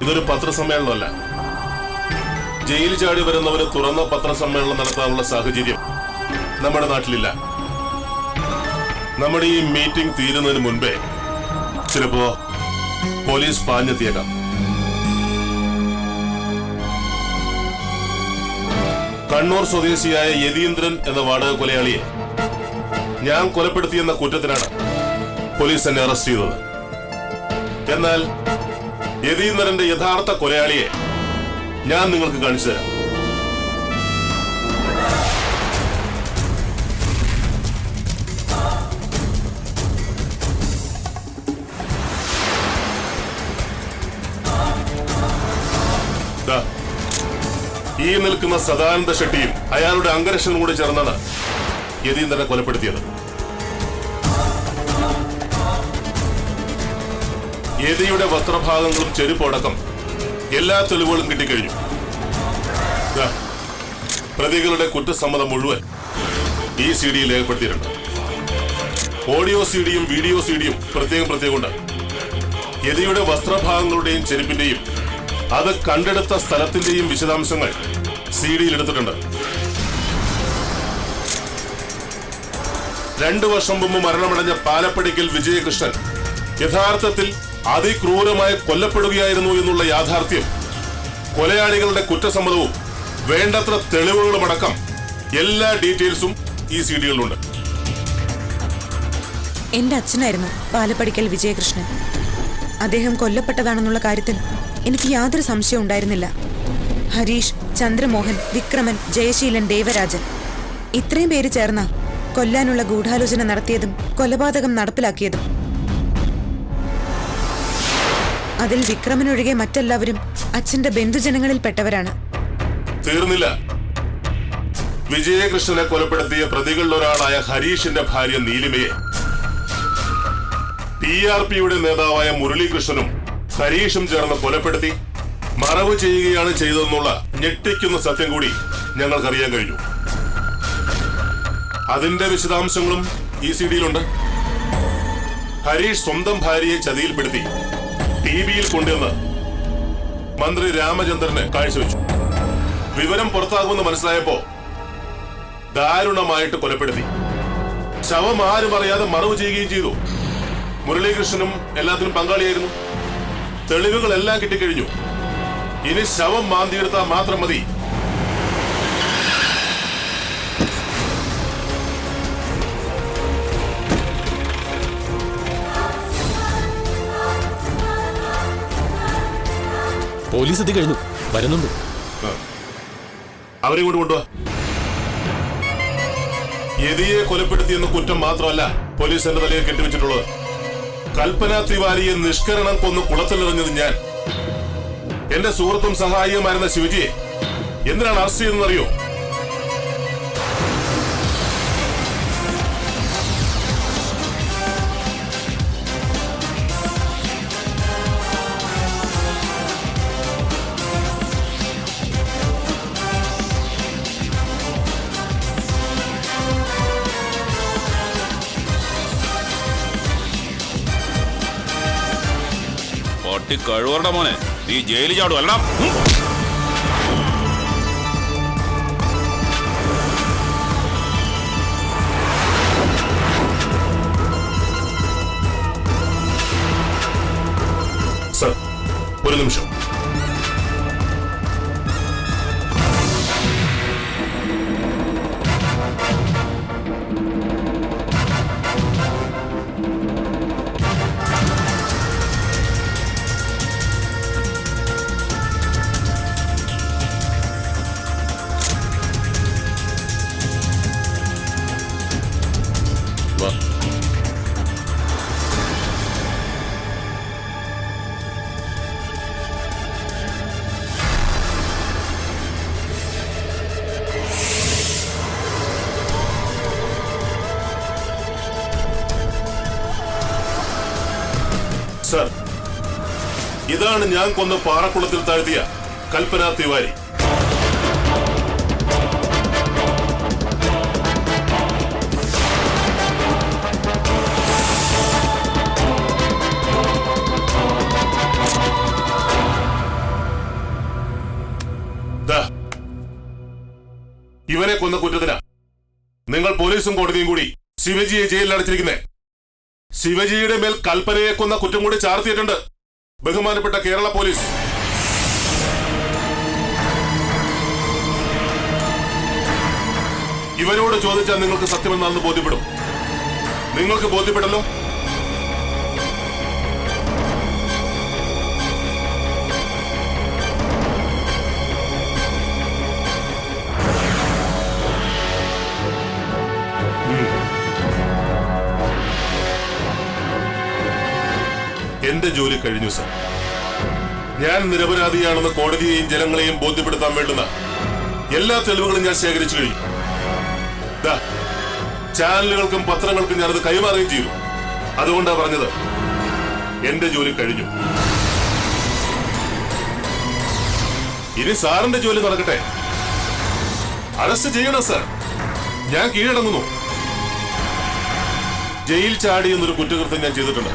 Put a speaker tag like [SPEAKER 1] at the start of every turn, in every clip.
[SPEAKER 1] ഇതൊരു പത്രസമ്മേളനമല്ല. ജയിൽ ചാടി വരുന്നവര് തുറന്ന പത്രസമ്മേളനം നടത്താനുള്ള സാഹചര്യം നമ്മുടെ നാട്ടിലില്ല. നമ്മുടെ ഈ മീറ്റിംഗ് തീരുന്നതിന് മുൻപേ ചിലപ്പോ പോലീസ് പാഞ്ഞെത്തിയേക്കാം. കണ്ണൂർ സ്വദേശിയായ യതീന്ദ്രൻ എന്ന വാടക കൊലയാളിയെ ഞാൻ കൊലപ്പെടുത്തിയെന്ന കുറ്റത്തിനാണ് പോലീസ് എന്നെ അറസ്റ്റ് ചെയ്തത്. എന്നാൽ യതീന്ദ്രന്റെ യഥാർത്ഥ കൊലയാളിയെ ഞാൻ നിങ്ങൾക്ക് കാണിച്ചു തരാം. ഈ നിൽക്കുന്ന സദാനന്ദ ഷെട്ടിയും അയാളുടെ അംഗരക്ഷനും കൂടി ചേർന്നാണ് യതീന്ദ്രനെ കൊലപ്പെടുത്തിയത്. യതിയുടെ വസ്ത്രഭാഗങ്ങളും ചെരുപ്പടക്കം എല്ലാ തെളിവുകളും കിട്ടിക്കഴിഞ്ഞു. പ്രതികളുടെ കുറ്റസമ്മതം മുഴുവൻ ഈ CD രേഖപ്പെടുത്തിയിട്ടുണ്ട്. ഓഡിയോ CD-യും വീഡിയോ CD-യും പ്രത്യേകം ഉണ്ട്. യതിയുടെ വസ്ത്രഭാഗങ്ങളുടെയും ചെരുപ്പിന്റെയും അത് കണ്ടെടുത്ത സ്ഥലത്തിന്റെയും വിശദാംശങ്ങൾ CD-യിൽ എടുത്തിട്ടുണ്ട്. 2 വർഷം മുമ്പ് മരണമടഞ്ഞ പാലപ്പടിക്കൽ വിജയകൃഷ്ണൻ യഥാർത്ഥത്തിൽ അതിക്രൂരമായി കൊല്ലപ്പെടുകയായിരുന്നു എന്നുള്ള യാഥാർത്ഥ്യം, കൊലയാളികളുടെ കുറ്റസമ്മതവും വേണ്ടത്ര തെളിവുകളുമടക്കം എല്ലാ ഡീറ്റെയിൽസും ഈ CD-കളിലുണ്ട്.
[SPEAKER 2] എന്റെ അച്ഛനായിരുന്നു പാലപ്പടിക്കൽ വിജയകൃഷ്ണൻ. അദ്ദേഹം കൊല്ലപ്പെട്ടതാണെന്നുള്ള കാര്യത്തിൽ എനിക്ക് യാതൊരു സംശയവും ഉണ്ടായിരുന്നില്ല. ഹരീഷ്, ചന്ദ്രമോഹൻ, വിക്രമൻ, ജയശീലൻ, ദേവരാജൻ ഇത്രയും പേര് ചേർന്ന കൊല്ലാനുള്ള ഗൂഢാലോചന നടത്തിയതും കൊലപാതകം നടപ്പിലാക്കിയതും. അതിൽ വിക്രമനൊഴികെ മറ്റെല്ലാവരും അച്ഛന്റെ ബന്ധുജനങ്ങളിൽപ്പെട്ടവരാണ്.
[SPEAKER 1] തീർന്നില്ല. വിജയകൃഷ്ണനെ കൊലപ്പെടുത്തിയ പ്രതികളിൽ ഒരാളായ ഹരീഷിന്റെ ഭാര്യ നീലിമയെ TRPയുടെ നേതാവായ മുരളീകൃഷ്ണനും ഹരീഷും ചേർന്ന് കൊലപ്പെടുത്തി മറവ് ചെയ്യുകയാണ് ചെയ്തതെന്നുള്ള ഞെട്ടിക്കുന്ന സത്യം കൂടി ഞങ്ങൾക്കറിയാൻ കഴിഞ്ഞു. അതിന്റെ വിശദാംശങ്ങളും ഈ CD-യിലുണ്ട്. ഹരീഷ് സ്വന്തം ഭാര്യയെ ചതിയിൽപ്പെടുത്തി TV-യിൽ കൊണ്ടുവന്ന് മന്ത്രി രാമചന്ദ്രന് കാഴ്ചവെച്ചു. വിവരം പുറത്താകുമെന്ന് മനസ്സിലായപ്പോ ദാരുണമായിട്ട് കൊലപ്പെടുത്തി. ശവം ആരും അറിയാതെ മറവ് ചെയ്യുകയും ചെയ്തു. മുരളീകൃഷ്ണനും എല്ലാത്തിനും പങ്കാളിയായിരുന്നു. തെളിവുകളെല്ലാം കിട്ടിക്കഴിഞ്ഞു. ഇനി ശവം മാന്തിയെടുത്താൽ മാത്രം മതി.
[SPEAKER 3] പോലീസ് എത്തി കഴിഞ്ഞു, വരുന്നുണ്ട്.
[SPEAKER 1] അവരെ കൊണ്ട് കൊണ്ടുവാ. യതിയെ കൊലപ്പെടുത്തിയെന്ന കുറ്റം മാത്രമല്ല പോലീസ് എന്റെ തലയിൽ കെട്ടിവെച്ചിട്ടുള്ളത്. കൽപ്പന തിവാരിയെ നിഷ്കരണം കൊന്ന് കുളത്തിലെറിഞ്ഞത് ഞാൻ. എന്റെ സുഹൃത്തും സഹായിയുമായിരുന്ന ശിവജിയെ എന്തിനാണ് അറസ്റ്റ് ചെയ്തതെന്നറിയോ?
[SPEAKER 4] കഴിവറുടെ മോനെ, നീ ജയിലിൽ ചാടും അല്ല.
[SPEAKER 1] സർ, ഒരു നിമിഷം. സർ, ഇതാണ് ഞാൻ കൊന്ന് പാറക്കുളത്തിൽ താഴ്ത്തിയ കൽപ്പന തിവാരി. ഇവനെ കൊന്ന കുറ്റത്തിനാ നിങ്ങൾ പോലീസും കോടതിയും കൂടി ശിവജിയെ ജയിലിൽ അടച്ചിരിക്കുന്നേ. ശിവജിയുടെ മേൽ കൽപ്പനയെ കൊന്ന കുറ്റം കൂടി ചാർത്തിയിട്ടുണ്ട് ബഹുമാനപ്പെട്ട കേരള പോലീസ്. ഇവരോട് ചോദിച്ചാൽ നിങ്ങൾക്ക് സത്യമെന്നാണെന്ന് ബോധ്യപ്പെടും. നിങ്ങൾക്ക് ബോധ്യപ്പെട്ടല്ലോ. എന്റെ ജോലി കഴിഞ്ഞു സർ. ഞാൻ നിരപരാധിയാണെന്ന് കോടതിയെയും ജനങ്ങളെയും ബോധ്യപ്പെടുത്താൻ വേണ്ടുന്ന എല്ലാ തെളിവുകളും ഞാൻ ശേഖരിച്ചു കഴിഞ്ഞു. ചാനലുകൾക്കും പത്രങ്ങൾക്കും ഞാനത് കൈമാറുകയും ചെയ്തു. അതുകൊണ്ടാണ് പറഞ്ഞത് എന്റെ ജോലി കഴിഞ്ഞു. ഇനി സാറിന്റെ ജോലി നടക്കട്ടെ. അറസ്റ്റ് ചെയ്യണം സർ. ഞാൻ കീഴടങ്ങുന്നു. ജയിൽ ചാടി എന്നൊരു കുറ്റകൃത്യം ഞാൻ ചെയ്തിട്ടുണ്ട്.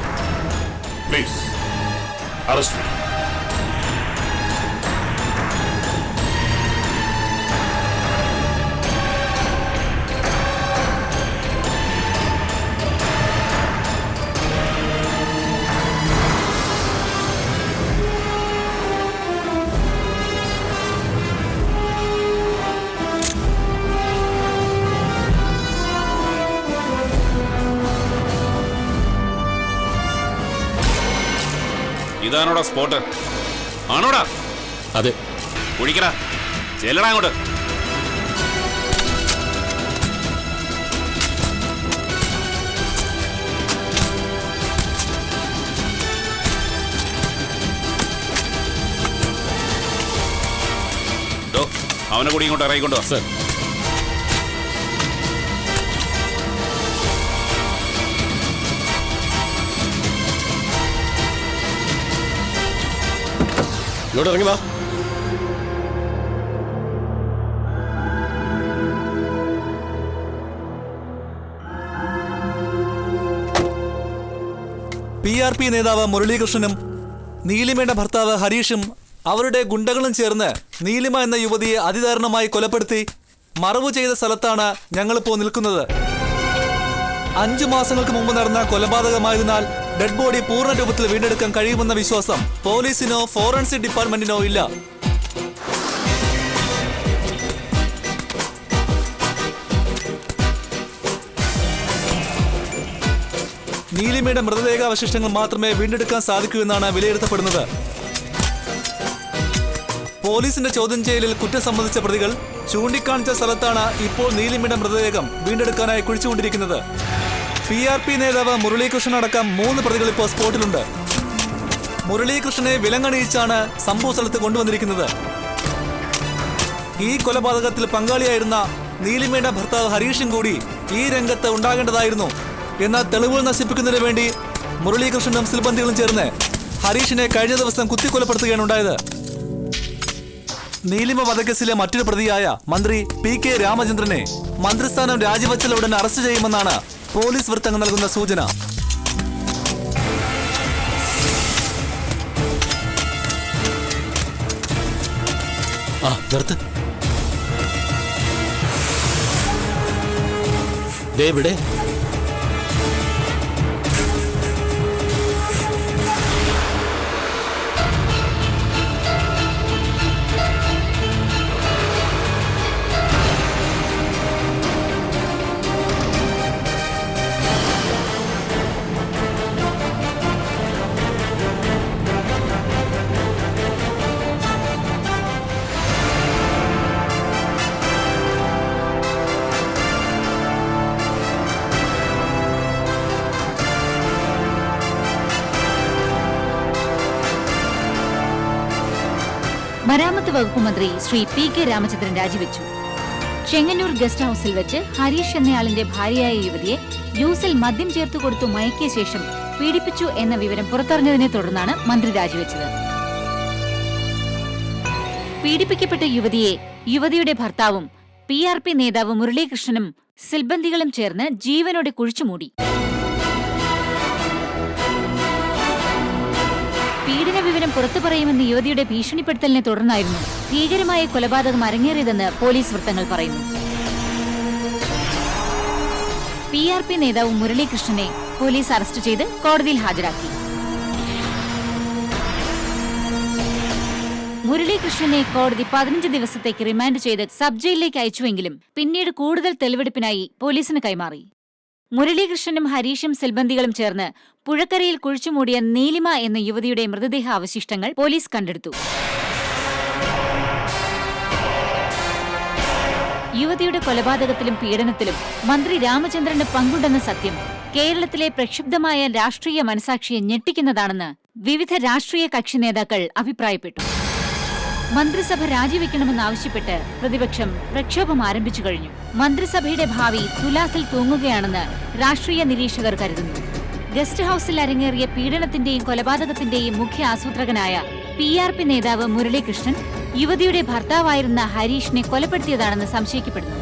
[SPEAKER 1] Please arrest me.
[SPEAKER 4] ഇതാണോടാ സ്പോട്ട്? ആണോടാ?
[SPEAKER 3] അതെ.
[SPEAKER 4] കുഴിക്കടാ, ചെല്ലടാ അങ്ങോട്ട്. അവനെ കൂടി ഇങ്ങോട്ട് ഇറങ്ങിക്കൊണ്ടോ.
[SPEAKER 3] സർ. ഇങ്ങോട്ട് ഇറങ്ങി വാ.
[SPEAKER 5] PRP നേതാവ് മുരളീകൃഷ്ണനും നീലിമയുടെ ഭർത്താവ് ഹരീഷും അവരുടെ ഗുണ്ടകളും ചേർന്ന് നീലിമ എന്ന യുവതിയെ അതിദാരുണമായി കൊലപ്പെടുത്തി മറവു ചെയ്ത സ്ഥലത്താണ് ഞങ്ങളിപ്പോൾ നിൽക്കുന്നത്. 5 മാസങ്ങൾക്ക് മുമ്പ് നടന്ന കൊലപാതകമായതിനാൽ ഡെഡ് ബോഡി പൂർണ്ണ രൂപത്തിൽ വീണ്ടെടുക്കാൻ കഴിയുമെന്ന വിശ്വാസം പോലീസിനോ ഫോറൻസിക് ഡിപ്പാർട്ട്മെന്റിനോ ഇല്ല. നീലിമയുടെ മൃതദേഹാവശിഷ്ടങ്ങൾ മാത്രമേ വീണ്ടെടുക്കാൻ സാധിക്കൂ എന്നാണ് വിലയിരുത്തപ്പെടുന്നത്. പോലീസിന്റെ ചോദ്യം ചെയ്യലിൽ കുറ്റം സംബന്ധിച്ച പ്രതികൾ ചൂണ്ടിക്കാണിച്ച സ്ഥലത്താണ് ഇപ്പോൾ നീലിമയുടെ മൃതദേഹം വീണ്ടെടുക്കാനായി കുഴിച്ചുകൊണ്ടിരിക്കുന്നത്. PRP നേതാവ് മുരളീകൃഷ്ണൻ അടക്കം 3 പ്രതികൾ ഇപ്പോൾ സ്പോട്ടിലുണ്ട്. മുരളീകൃഷ്ണനെ വിലങ്ങണിയിച്ചാണ് സംഭവ സ്ഥലത്ത് കൊണ്ടുവന്നിരിക്കുന്നത്. ഈ കൊലപാതകത്തിൽ പങ്കാളിയായിരുന്ന നീലിമയുടെ ഭർത്താവ് ഹരീഷും കൂടി ഈ രംഗത്ത് ഉണ്ടാകേണ്ടതായിരുന്നു. എന്നാൽ തെളിവുകൾ നശിപ്പിക്കുന്നതിന് വേണ്ടി മുരളീകൃഷ്ണനും സിൽബന്ധികളും ചേർന്ന് ഹരീഷിനെ കഴിഞ്ഞ ദിവസം കുത്തിക്കൊലപ്പെടുത്തുകയാണ് ഉണ്ടായത്. നീലിമ വധക്കേസിലെ മറ്റൊരു പ്രതിയായ മന്ത്രി PK രാമചന്ദ്രനെ മന്ത്രിസ്ഥാനം രാജിവെച്ചാൽ ഉടൻ അറസ്റ്റ് ചെയ്യുമെന്നാണ് പോലീസ് വൃത്തങ്ങൾ നൽകുന്ന സൂചന.
[SPEAKER 3] നിർത്ത്. ഇവിടെ
[SPEAKER 6] മരാമത്ത് വകുപ്പ് മന്ത്രി ശ്രീ PK രാമചന്ദ്രൻ രാജിവെച്ചു. ചെങ്ങന്നൂർ ഗസ്റ്റ് ഹൌസിൽ വെച്ച് ഹരീഷ് എന്നയാളിന്റെ ഭാര്യയായ യുവതിയെ ജ്യൂസിൽ മദ്യം ചേർത്തു കൊടുത്തു മയക്കിയ ശേഷം പീഡിപ്പിച്ചു എന്ന വിവരം പുറത്തറിഞ്ഞതിനെ തുടർന്നാണ് മന്ത്രി രാജിവെച്ചത്. പീഡിപ്പിക്കപ്പെട്ട യുവതിയെ യുവതിയുടെ ഭർത്താവും PRP നേതാവ് മുരളീകൃഷ്ണനും സിൽബന്ധികളും ചേർന്ന് ജീവനോടെ കുഴിച്ചുമൂടി. പീഡന വിവരം പുറത്തു പറയുമെന്ന് യുവതിയുടെ ഭീഷണിപ്പെടുത്തലിനെ തുടർന്നായിരുന്നു ഭീകരമായ കൊലപാതകം അരങ്ങേറിയതെന്ന് പോലീസ് വൃത്തങ്ങൾ പറയുന്നു. PRP നേതാവ് മുരളീകൃഷ്ണനെ പോലീസ് അറസ്റ്റ് ചെയ്ത് കോടതിയിൽ ഹാജരാക്കി. മുരളീകൃഷ്ണനെ കോടതി 15 ദിവസത്തേക്ക് റിമാൻഡ് ചെയ്ത് സബ് ജയിലിലേക്ക് അയച്ചുവെങ്കിലും പിന്നീട് കൂടുതൽ തെളിവെടുപ്പിനായി പോലീസിന് കൈമാറി. മുരളീകൃഷ്ണനും ഹരീഷും സിൽബന്ദികളും ചേർന്ന് പുഴക്കരയിൽ കുഴിച്ചുമൂടിയ നീലിമ എന്ന യുവതിയുടെ മൃതദേഹ അവശിഷ്ടങ്ങൾ പോലീസ് കണ്ടെടുത്തു. യുവതിയുടെ കൊലപാതകത്തിലും പീഡനത്തിലും മന്ത്രി രാമചന്ദ്രന് പങ്കുണ്ടെന്ന സത്യം കേരളത്തിലെ പ്രക്ഷുബ്ധമായ രാഷ്ട്രീയ മനസാക്ഷിയെ ഞെട്ടിക്കുന്നതാണെന്ന് വിവിധ രാഷ്ട്രീയ കക്ഷി നേതാക്കൾ അഭിപ്രായപ്പെട്ടു. മന്ത്രിസഭ രാജിവെക്കണമെന്നാവശ്യപ്പെട്ട് പ്രതിപക്ഷം പ്രക്ഷോഭം ആരംഭിച്ചു കഴിഞ്ഞു. മന്ത്രിസഭയുടെ ഭാവി തുലാസിൽ തൂങ്ങുകയാണെന്ന് രാഷ്ട്രീയ നിരീക്ഷകർ കരുതുന്നു. ഗസ്റ്റ് ഹൌസിൽ അരങ്ങേറിയ പീഡനത്തിന്റെയും കൊലപാതകത്തിന്റെയും മുഖ്യ ആസൂത്രകനായ PRP നേതാവ് മുരളീകൃഷ്ണൻ യുവതിയുടെ ഭർത്താവായിരുന്ന ഹരീഷിനെ കൊലപ്പെടുത്തിയതാണെന്ന് സംശയിക്കപ്പെടുന്നു.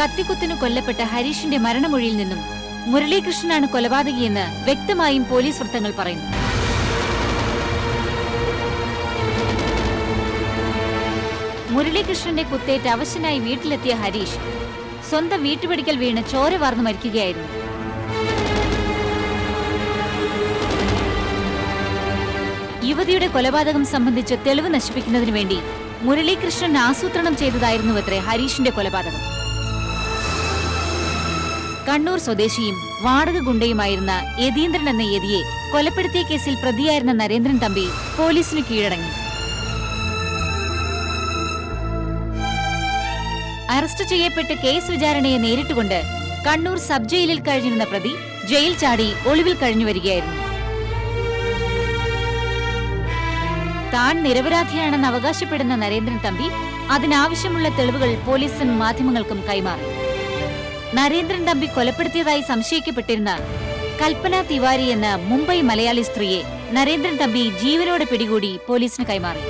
[SPEAKER 6] കത്തിക്കുത്തിനു കൊല്ലപ്പെട്ട ഹരീഷിന്റെ മരണമൊഴിയിൽ നിന്നും മുരളീകൃഷ്ണനാണ് കൊലപാതകിയെന്ന് വ്യക്തമായും പോലീസ് വൃത്തങ്ങൾ പറയുന്നു. മുരളീകൃഷ്ണന്റെ കുത്തേറ്റ് അവശനായി വീട്ടിലെത്തിയ ഹരീഷ് സ്വന്തം വീട്ടുപടിക്കൽ വീണ് ചോര വാർന്നു മരിക്കുകയായിരുന്നു. യുവതിയുടെ കൊലപാതകം സംബന്ധിച്ച് തെളിവ് നശിപ്പിക്കുന്നതിനു വേണ്ടി മുരളീകൃഷ്ണൻ ആസൂത്രണം ചെയ്തതായിരുന്നുവത്രേ ഹരീഷിന്റെ കൊലപാതകം. കണ്ണൂർ സ്വദേശിയും വാടക ഗുണ്ടയുമായിരുന്ന യതീന്ദ്രൻ എന്ന യതിയെ കൊലപ്പെടുത്തിയ കേസിൽ പ്രതിയായിരുന്ന നരേന്ദ്രൻ തമ്പി പോലീസിന് കീഴടങ്ങി. അറസ്റ്റ് ചെയ്യപ്പെട്ട് കേസ് വിചാരണയെ നേരിട്ടുകൊണ്ട് കണ്ണൂർ സബ് ജയിലിൽ കഴിഞ്ഞിരുന്ന പ്രതി ജയിൽ ചാടി ഒളിവിൽ കഴിഞ്ഞുവരികയായിരുന്നു. താൻ നിരപരാധിയാണെന്ന് അവകാശപ്പെടുന്ന നരേന്ദ്രൻ തമ്പി അതിനാവശ്യമുള്ള തെളിവുകൾ പോലീസിനും മാധ്യമങ്ങൾക്കും കൈമാറി. നരേന്ദ്രൻ തമ്പി കൊലപ്പെടുത്തിയതായി സംശയിക്കപ്പെട്ടിരുന്ന കൽപ്പന തിവാരി എന്ന മുംബൈ മലയാളി സ്ത്രീയെ നരേന്ദ്രൻ തമ്പി ജീവനോടെ പിടികൂടി പോലീസിന് കൈമാറി.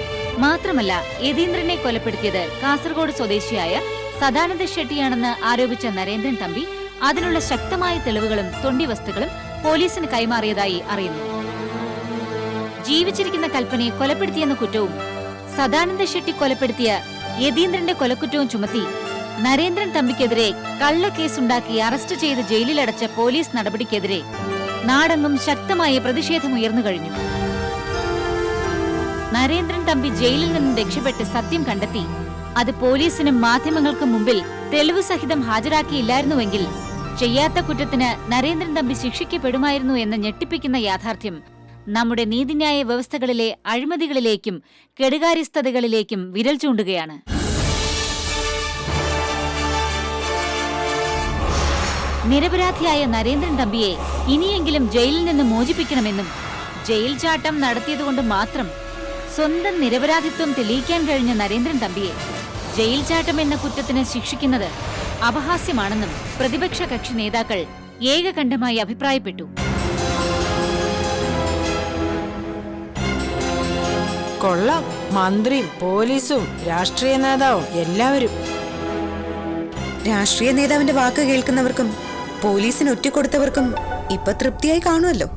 [SPEAKER 6] മാത്രമല്ല, യതീന്ദ്രനെ കൊലപ്പെടുത്തിയത് കാസർഗോഡ് സ്വദേശിയായ സദാനന്ദ ഷെട്ടിയാണെന്ന് ആരോപിച്ച നരേന്ദ്രൻ തമ്പി അതിനുള്ള ശക്തമായ തെളിവുകളും തൊണ്ടിവസ്തുക്കളും പോലീസിന് കൈമാറിയതായി അറിയുന്നു. ജീവിച്ചിരിക്കുന്ന കൽപ്പനയെ കൊലപ്പെടുത്തിയെന്ന കുറ്റവും സദാനന്ദ ഷെട്ടി കൊലപ്പെടുത്തിയ യതീന്ദ്രന്റെ കൊലക്കുറ്റവും ചുമത്തി നരേന്ദ്രൻ തമ്പിക്കെതിരെ കള്ളക്കേസുണ്ടാക്കി അറസ്റ്റ് ചെയ്ത് ജയിലിലടച്ച പോലീസ് നടപടിക്കെതിരെ നാടെങ്ങും ശക്തമായ പ്രതിഷേധമുയർന്നു കഴിഞ്ഞു. നരേന്ദ്രൻ തമ്പി ജയിലിൽ നിന്നും രക്ഷപ്പെട്ട് സത്യം കണ്ടെത്തി അത് പോലീസിനും മാധ്യമങ്ങൾക്കും മുമ്പിൽ തെളിവ് സഹിതം ഹാജരാക്കിയില്ലായിരുന്നുവെങ്കിൽ ചെയ്യാത്ത കുറ്റത്തിന് നരേന്ദ്രൻ തമ്പി ശിക്ഷിക്കപ്പെടുമായിരുന്നു എന്ന ഞെട്ടിപ്പിക്കുന്ന യാഥാർത്ഥ്യം നമ്മുടെ നീതിന്യായ വ്യവസ്ഥകളിലെ അഴിമതികളിലേക്കും കെടുകാര്യസ്ഥതകളിലേക്കും വിരൽ ചൂണ്ടുകയാണ്. നിരപരാധിയായ നരേന്ദ്രൻ തമ്പിയെ ഇനിയെങ്കിലും ജയിലിൽ നിന്ന് മോചിപ്പിക്കണമെന്നും ജയിൽ ചാട്ടം നടത്തിയതുകൊണ്ട് മാത്രം സ്വന്തം നിരപരാധിത്വം തെളിയിക്കാൻ കഴിഞ്ഞ നരേന്ദ്രൻ തമ്പിയെ ജയിൽ ചാട്ടം എന്ന കുറ്റത്തിന് ശിക്ഷിക്കുന്നത് അപഹാസ്യമാണെന്നും പ്രതിപക്ഷ കക്ഷി നേതാക്കൾ ഏകകണ്ഠമായി അഭിപ്രായപ്പെട്ടു.
[SPEAKER 7] കൊള്ളാം, മന്ത്രിയും പോലീസും രാഷ്ട്രീയ നേതാവും എല്ലാവരും.
[SPEAKER 2] രാഷ്ട്രീയ നേതാവിന്റെ വാക്ക് കേൾക്കുന്നവർക്കും പോലീസിന് ഒറ്റിക്കൊടുത്തവർക്കും ഇപ്പൊ തൃപ്തിയായി കാണുമല്ലോ.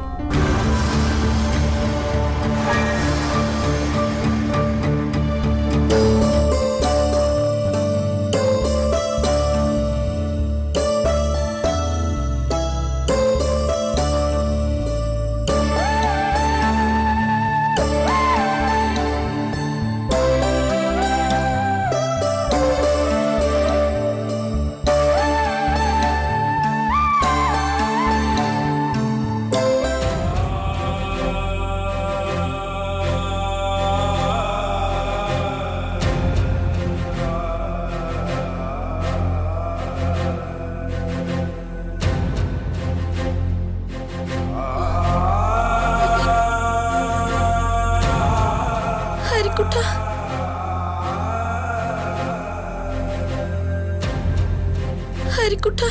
[SPEAKER 8] ഹരിക്കുട്ട,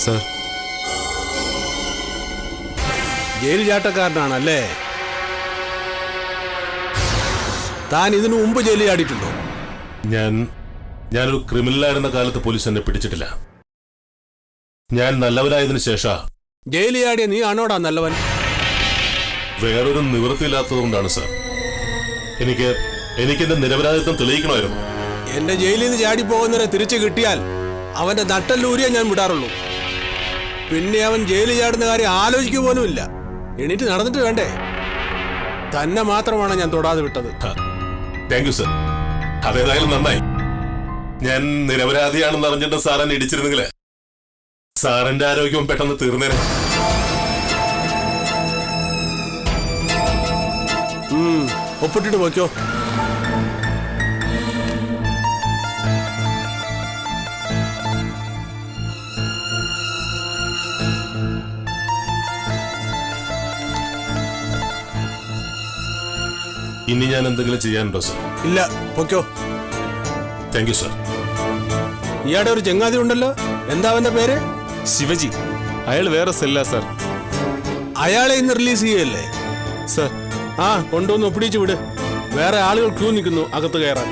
[SPEAKER 3] സാർ.
[SPEAKER 9] ജയിൽ ചാട്ടക്കാരനാണല്ലേ? താൻ ഇതിനു മുമ്പ് ജയിലിൽ ചാടിയിട്ടുണ്ടോ?
[SPEAKER 1] ഞാനൊരു ക്രിമിനലായിരുന്ന കാലത്ത് പോലീസ് എന്നെ പിടിച്ചിട്ടില്ല. ഞാൻ നല്ലവനായതിനു ശേഷം
[SPEAKER 9] ജയിലിൽ ചാടിയ നീ ആണോടാ നല്ലവൻ?
[SPEAKER 1] വേറൊരു നിവൃത്തിയില്ലാത്തതുകൊണ്ടാണ് സാർ. എനിക്ക് എന്റെ നിരപരാധിത്വം തെളിയിക്കണമായിരുന്നു.
[SPEAKER 9] എന്റെ ജയിലിൽ നിന്ന് ചാടിപ്പോകുന്നവരെ തിരിച്ചു കിട്ടിയാൽ അവന്റെ നട്ടല്ലൂരിയെ ഞാൻ വിടാറുള്ളൂ. പിന്നെ അവൻ ജയിലിൽ ചാടുന്ന കാര്യം ആലോചിക്കുക പോലും ഇല്ല. എണീറ്റ് നടന്നിട്ട് വേണ്ടേ? തന്നെ മാത്രമാണ് ഞാൻ തൊടാതെ വിട്ടത്.
[SPEAKER 1] Thank you sir. അതേതായാലും നന്നായി. ഞാൻ നിരപരാധിയാണെന്ന് അറിഞ്ഞിട്ട് സാർ എന്നെ ഇടിച്ചിരുന്നെങ്കിൽ സാറിന്റെ ആരോഗ്യവും പെട്ടെന്ന് തീർന്നേനെ.
[SPEAKER 9] ഒപ്പിട്ടിട്ട് പോയിക്കോ.
[SPEAKER 1] ഇനി ഞാൻ എന്തെങ്കിലും ചെയ്യാനുണ്ടോ സർ?
[SPEAKER 9] ഇല്ല, പൊയ്ക്കോ.
[SPEAKER 1] Thank you sir.
[SPEAKER 9] ഇയാടെ ഒരു ചങ്ങാതി ഉണ്ടല്ലോ, എന്താ അവന്റെ പേര്?
[SPEAKER 5] ശിവജി. അയാൾ വേറെ സെല്ലാ സാർ.
[SPEAKER 9] അയാളെ ഇന്ന് റിലീസ് ചെയ്യല്ലേ
[SPEAKER 5] സാർ?
[SPEAKER 9] ആ, കൊണ്ടുവന്ന് ഒപ്പിടിച്ചു വിട്. വേറെ ആളുകൾ ക്യൂ നിൽക്കുന്നു അകത്ത് കയറാൻ.